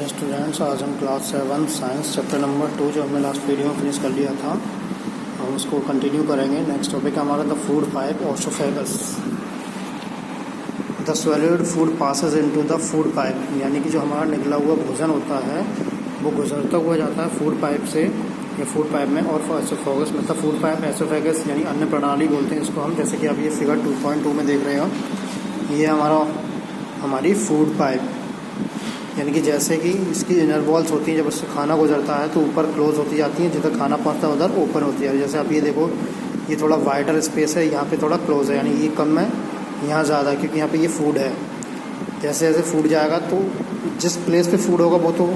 Students, आज हम class 7 science chapter number 2 जो हमने लास्ट वीडियो में फिनिश कर लिया था, हम उसको कंटिन्यू करेंगे। नेक्स्ट टॉपिक है हमारा the food pipe oesophagus. The solid food passes into the food pipe, यानी कि जो हमारा निकला हुआ भोजन होता है वो गुजरता हुआ जाता है फूड पाइप से या फूड पाइप में। और एसोफेगस मतलब फूड पाइप एसोफेगस यानी अन्न प्रणाली बोलते हैं इसको हम। जैसे कि आप ये फिगर 2.2 में देख रहे हो, ये हमारी फूड पाइप, यानी कि जैसे कि इसकी इनर वॉल्स होती हैं, जब उससे खाना गुजरता है तो ऊपर क्लोज होती जाती हैं, जिधर खाना पहुंचता है उधर ओपन होती है। जैसे आप ये देखो, ये थोड़ा वाइडर स्पेस है, यहाँ पे थोड़ा क्लोज है, यानी ये कम है, यहाँ ज़्यादा है, क्योंकि यहाँ पे ये फूड है। जैसे जैसे फूड जाएगा तो जिस प्लेस पे फूड होगा वो तो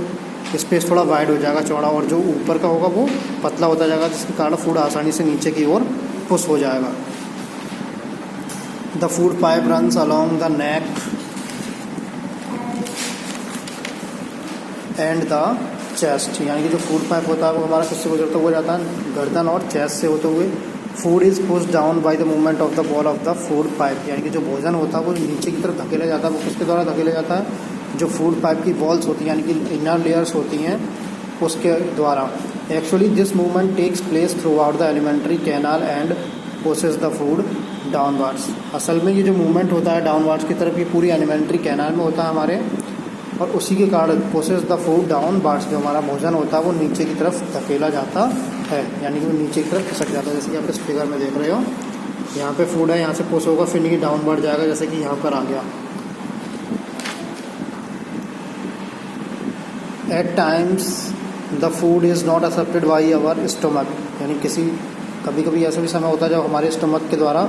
स्पेस थोड़ा वाइड हो जाएगा, चौड़ा, और जो ऊपर का होगा वो पतला होता जाएगा, जिसके कारण फूड आसानी से नीचे की ओर पुश हो जाएगा। The food pipe runs along the neck and the chest, यानी कि जो फूड पाइप होता है वो हमारा किससे गुजरता हुआ जाता है, गर्दन और चेस्ट से होते हुए। Food is push down by the movement of the ball of the food pipe, यानी कि जो भोजन होता है वो नीचे की तरफ धकेला जाता है। वो किसके द्वारा धकेला जाता है, जो फूड पाइप की बॉल्स होती हैं, यानी कि इनर लेयर्स होती हैं, उसके द्वारा। Actually this movement takes place throughout the alimentary canal and pushes the food downwards. असल में ये जो मूवमेंट होता है डाउनवर्ड्स की तरफ, ये पूरी एलिमेंट्री कैनाल में होता है हमारे, और उसी के कारण पुशेस द फूड डाउनवर्ड्स, जो हमारा भोजन होता है वो नीचे की तरफ धकेला जाता है, यानी कि वो नीचे की तरफ खिसक जाता है। जैसे कि आप इस फिगर में देख रहे हो, यहाँ पे फूड है, यहाँ से पुश होगा, फिर नीचे डाउनवर्ड जाएगा, जैसे कि यहाँ पर आ गया। At times the food is not accepted by our stomach, यानी कभी कभी ऐसा भी समय होता है जब हमारे स्टमक के द्वारा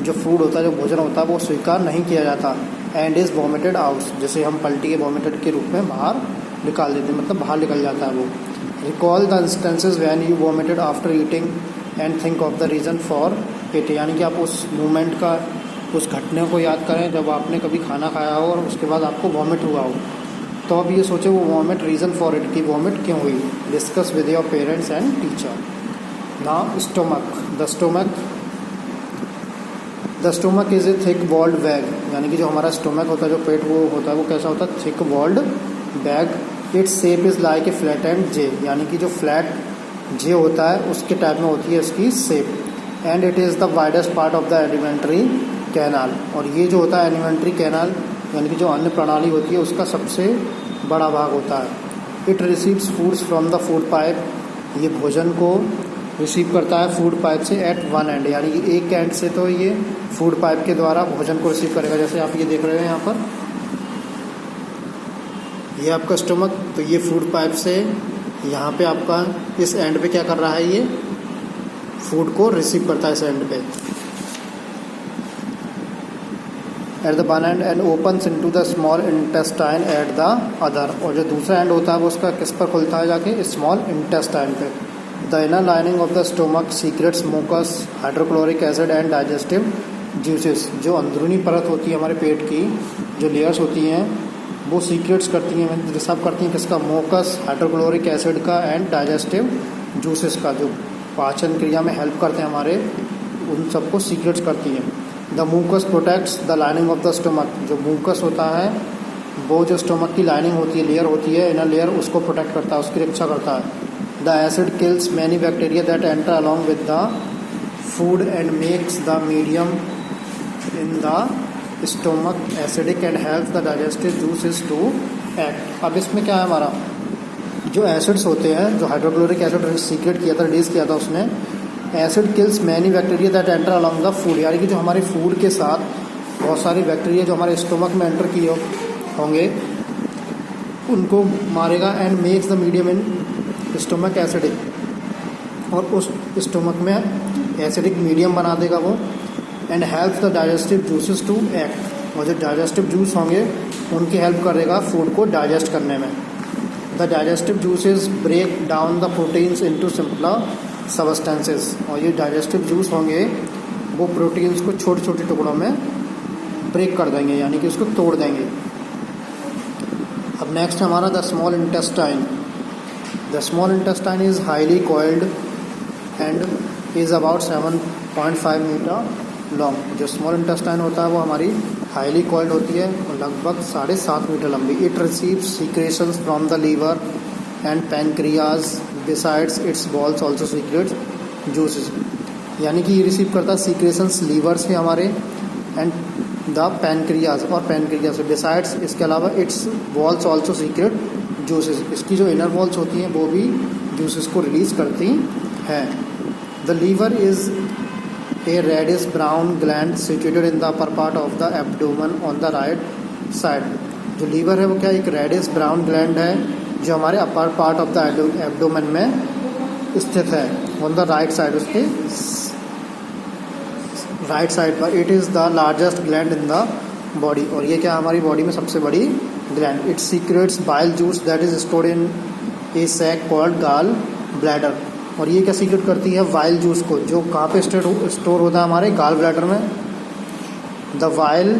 जो फूड होता है, जो भोजन होता है वो स्वीकार नहीं किया जाता। एंड इज़ वॉमिटेड आउट, जैसे हम पल्टी के वॉमिटेड के रूप में बाहर निकाल देते हैं, मतलब बाहर निकल जाता है वो। Recall the instances when you vomited after eating and think of the reason for it, यानी कि आप उस मोमेंट का, उस घटने को याद करें जब आपने कभी खाना खाया हो और उसके बाद आपको वॉमिट हुआ हो, तो अब ये सोचे वो वॉमिट रीज़न फॉर इट, की वॉमिट क्यों हुई। Discuss with your parents and teacher. Now stomach, the stomach is a thick walled bag, यानी कि जो हमारा स्टोमक होता है, जो पेट वो होता है, वो कैसा होता है, thick walled bag. Its shape is like a flat and J, यानी कि जो फ्लैट जे होता है उसके टाइप में होती है इसकी shape. And it is the widest part of the alimentary canal, और ये जो होता है एलिमेंट्री कैनाल, यानी कि जो अन्न प्रणाली होती है उसका सबसे बड़ा भाग होता है। It receives foods from the food pipe, ये भोजन को रिसीव करता है फूड पाइप से एट वन एंड, यानी कि एक एंड से तो ये फूड पाइप के द्वारा भोजन को रिसीव करेगा। जैसे आप ये देख रहे हो यहाँ पर, ये आपका स्टमक, तो ये फूड पाइप से यहाँ पे आपका इस एंड पे क्या कर रहा है, ये फूड को रिसीव करता है इस एंड पे at the one and and opens into the small intestine at the other, और जो दूसरा एंड होता है वो उसका किस पर खुलता है, जाके स्मॉल इंटेस्टाइन पे। The inner lining of the stomach secrets mucus, hydrochloric acid and digestive juices, जो अंदरूनी परत होती है हमारे पेट की, जो लेयर्स होती हैं वो सीक्रेट्स करती हैं, रिसर्व करती हैं किसका, मुकस, हाइड्रोक्लोरिक एसिड का एंड डाइजेस्टिव जूसेस का, जो पाचन क्रिया में हेल्प करते हैं हमारे, उन सबको सीक्रेट्स करती हैं। The mucus protects the lining of the stomach, जो मुकस होता है वो जो स्टोमक की लाइनिंग होती है, लेयर होती है, इनर लेयर, उसको प्रोटेक्ट करता है, उसकी रक्षा करता है। The acid kills many bacteria that enter along with the food and makes the medium in the stomach acidic and helps the digestive juices to act. अब इसमें क्या है, हमारा जो एसिड्स होते हैं, जो हाइड्रोक्लोरिक एसिड सीक्रेट किया था, रिलीज किया था उसने, acid kills many bacteria that enter along the food, यानी कि जो हमारे फूड के साथ बहुत सारी बैक्टीरिया जो हमारे स्टोमक में एंटर किए होंगे उनको मारेगा। And makes the medium in stomach acidic, और उस स्टोमक में एसिडिक मीडियम बना देगा वो। And helps the digestive juices to act, और जो डाइजेस्टिव जूस होंगे उनकी हेल्प करेगा फूड को डाइजेस्ट करने में। The digestive juices break down the proteins into simpler substances, और ये डाइजेस्टिव जूस होंगे वो प्रोटीन्स को छोटे छोटे टुकड़ों में ब्रेक कर देंगे, यानी कि उसको तोड़ देंगे। अब नेक्स्ट हमारा the small intestine. The small intestine is highly coiled and is about 7.5 meter long. जो स्मॉल इंटेस्टाइन होता है वो हमारी हाईली कॉइल्ड होती है और लगभग 7.5 मीटर लंबी। It receives secretions from the liver and pancreas besides its walls also secretes juices, यानी कि ये रिसीव करता है सीक्रेशंस लीवर से हमारे एंड द पैनक्रियाज और पैनक्रियाज से बिसाइड्स, इसके अलावा it's walls also secret juices, इसकी जो इनर बॉल्स होती हैं वो भी जूसेस को रिलीज करती हैं। The liver is a reddish brown gland situated in the upper part of the abdomen on the right side। जो लीवर है वो क्या एक रेडिश ब्राउन ग्लैंड है जो हमारे upper part of the abdomen में स्थित है, ऑन द राइट साइड, उसके राइट साइड पर। It is the largest gland in the body, और ये क्या हमारी बॉडी में सबसे बड़ी gland. It secretes bile juice that is stored in a sac called gall bladder, और ये क्या सीक्रेट करती है वाइल जूस को, जो कहाँ पे स्टोर होता है हमारे गॉल ब्लैडर में। The bile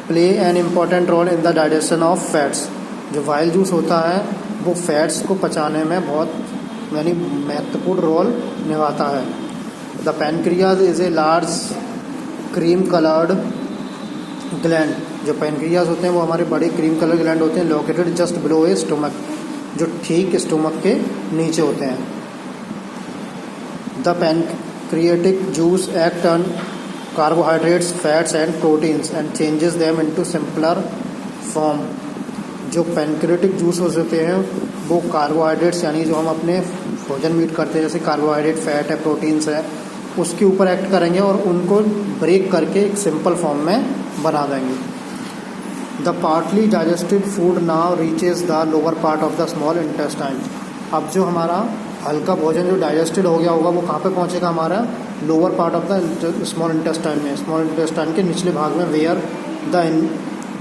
play an important role in the digestion of fats, जो वाइल जूस होता है वो फैट्स को पचाने में बहुत यानी महत्वपूर्ण रोल निभाता है। The pancreas is a large cream coloured gland, जो पैनक्रियाज होते हैं वो हमारे बड़े क्रीम कलर ग्लैंड होते हैं, लोकेटेड जस्ट बिलो ए स्टोमक, जो ठीक स्टोमक के नीचे होते हैं। The pancreatic juice act on carbohydrates fats and proteins and changes them into simpler form, जो पैनक्रियाटिक जूस होते हैं वो कार्बोहाइड्रेट्स यानी जो हम अपने भोजन मीट करते हैं जैसे कार्बोहाइड्रेट फैट है प्रोटीन्स है उसके ऊपर एक्ट करेंगे और उनको ब्रेक करके एक सिंपल फॉर्म में बना देंगे। The partly digested food now reaches the lower part of the small intestine, अब जो हमारा हल्का भोजन जो डाइजेस्टेड हो गया होगा वो कहाँ पे पहुँचेगा हमारा lower part of the small intestine में, स्मॉल इंटेस्टाइन के निचले भाग में, where the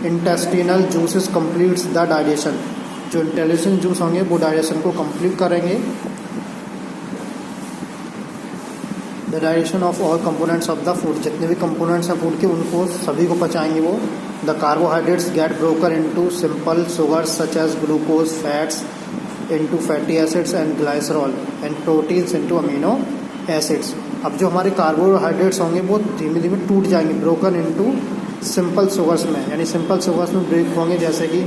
intestinal juices completes the digestion, जो इंटेलिजेंट जूस होंगे वो डाइजेशन को कंप्लीट करेंगे। The digestion of all components of the food, जितने भी कंपोनेंट्स हैं फूड के उनको सभी को पचाएंगे वो। The carbohydrates get broken into simple sugars such as glucose, fats into fatty acids and glycerol and proteins into amino acids. अब जो हमारे कार्बोहाइड्रेट्स होंगे वो धीमे धीमे टूट जाएंगे, ब्रोकन इनटू सिंपल शुगर्स में, यानी सिंपल शुगर्स में ब्रेक होंगे, जैसे कि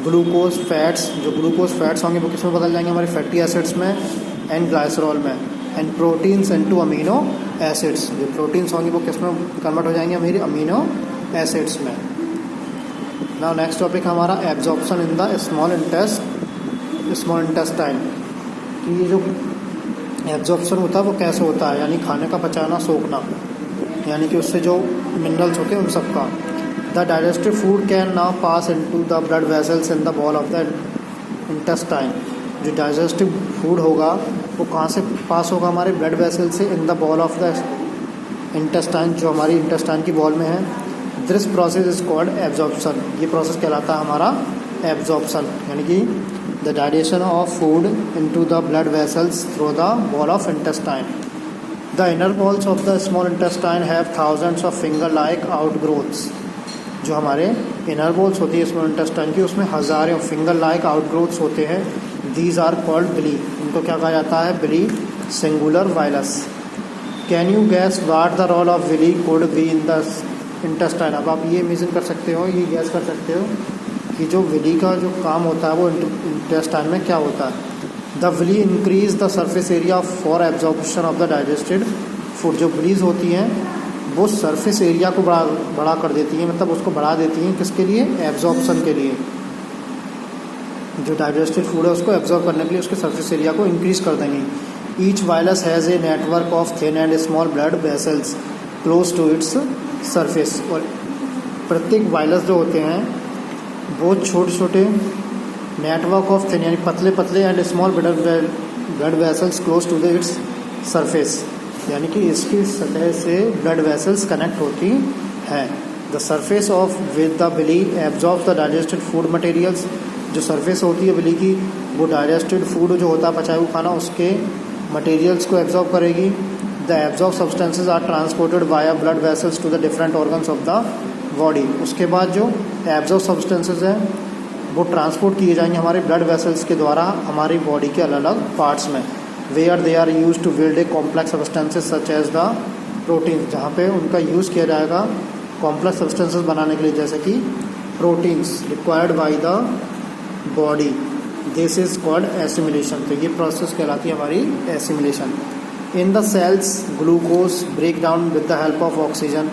ग्लूकोज फैट्स, जो ग्लूकोज फैट्स होंगे वो किस में बदल जाएंगे हमारे फैटी एसिड्स में एंड ग्लाइसरॉल में, and proteins into amino acids, जो प्रोटीन्स होंगे वो किस में कन्वर्ट हो जाएंगे हमारी अमीनो एसिड्स में। नाउ नेक्स्ट टॉपिक हमारा absorption in the small intestine, कि ये जो एब्जॉर्प्शन होता है वो कैसे होता है, यानी खाने का पचाना सोखना, यानी कि उससे जो मिनरल्स होते हैं उन सब का। The digested food can now pass into the blood vessels in the wall of the intestine, जो डाइजेस्टिव फूड होगा वो कहाँ से पास होगा हमारे ब्लड वेसल से in the wall of the intestine, जो हमारी इंटेस्टाइन की वॉल में है। This process is called absorption, ये प्रोसेस कहलाता है हमारा एब्जॉर्प्शन, यानी कि the digestion of food into the blood vessels through the wall of intestine. The inner walls of the small intestine have thousands of finger like outgrowths, जो हमारे inner walls होती है स्मॉल इंटेस्टाइन की उसमें हज़ारों finger like outgrowths होते हैं। These are called बिली, इनको क्या कहा जाता है बिली सिंगुलर वाइलस। Can you guess what the role of bile could be in the intestine, अब आप ये इमेजिन कर सकते हो, ये गैस कर सकते हो कि जो विली का जो काम होता है वो इंटेस्टाइन में क्या होता है। The villi increase the surface area for absorption of the digested food, जो विलीज होती हैं वो सरफेस एरिया को बड़ा कर देती हैं, मतलब उसको बढ़ा देती हैं किसके लिए, एब्जॉर्प्शन के लिए। जो डाइजेस्टेड फूड है उसको एब्जॉर्ब करने के लिए उसके सरफेस एरिया को इंक्रीज कर देंगे। Each villus has a network of thin and small blood vessels close to its surface, और प्रत्येक वायरस जो होते हैं वो छोटे छोटे नेटवर्क ऑफ थिन यानी पतले पतले and small blood vessels close to the its surface, यानी कि इसकी सतह से ब्लड वेसल्स कनेक्ट होती हैं। The surface of with the villi absorb the digested food materials, जो सरफेस होती है बिली की वो डाइजेस्टेड फूड जो होता है पचाया हुआ खाना उसके मटेरियल्स को एब्जॉर्ब करेगी। The absorb substances are transported via blood vessels to the different organs of the body, उसके बाद जो एब्जॉर्ब सब्सटेंसेस हैं वो ट्रांसपोर्ट किए जाएंगे हमारे ब्लड वेसल्स के द्वारा हमारी बॉडी के अलग अलग पार्ट्स में। Where they are use to build a complex substances such as the protein, जहाँ पे उनका यूज़ किया जाएगा कॉम्प्लेक्स सब्सटेंसेस बनाने के लिए, जैसे कि proteins required by the body, this is called assimilation. तो ये प्रोसेस कहलाती है हमारी assimilation. In the cells glucose break down with the help of oxygen,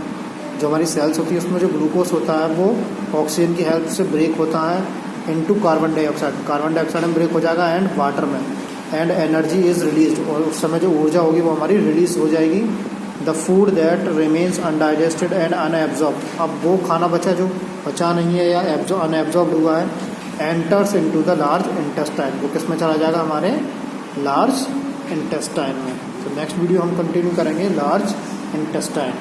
जो हमारी सेल्स होती है उसमें जो ग्लूकोज होता है वो ऑक्सीजन की हेल्प से ब्रेक होता है इनटू कार्बन डाइऑक्साइड में ब्रेक हो जाएगा एंड वाटर में, एंड एनर्जी इज रिलीज्ड, और उस समय जो ऊर्जा होगी वो हमारी रिलीज हो जाएगी। The food that remains undigested and unabsorbed, अब वो खाना बचा नहीं है या अनएब्जॉर्ब हुआ है, enters into the large intestine, वो किस में चला जाएगा, हमारे लार्ज इंटेस्टाइन में। तो नेक्स्ट वीडियो हम कंटिन्यू करेंगे लार्ज इंटेस्टाइन।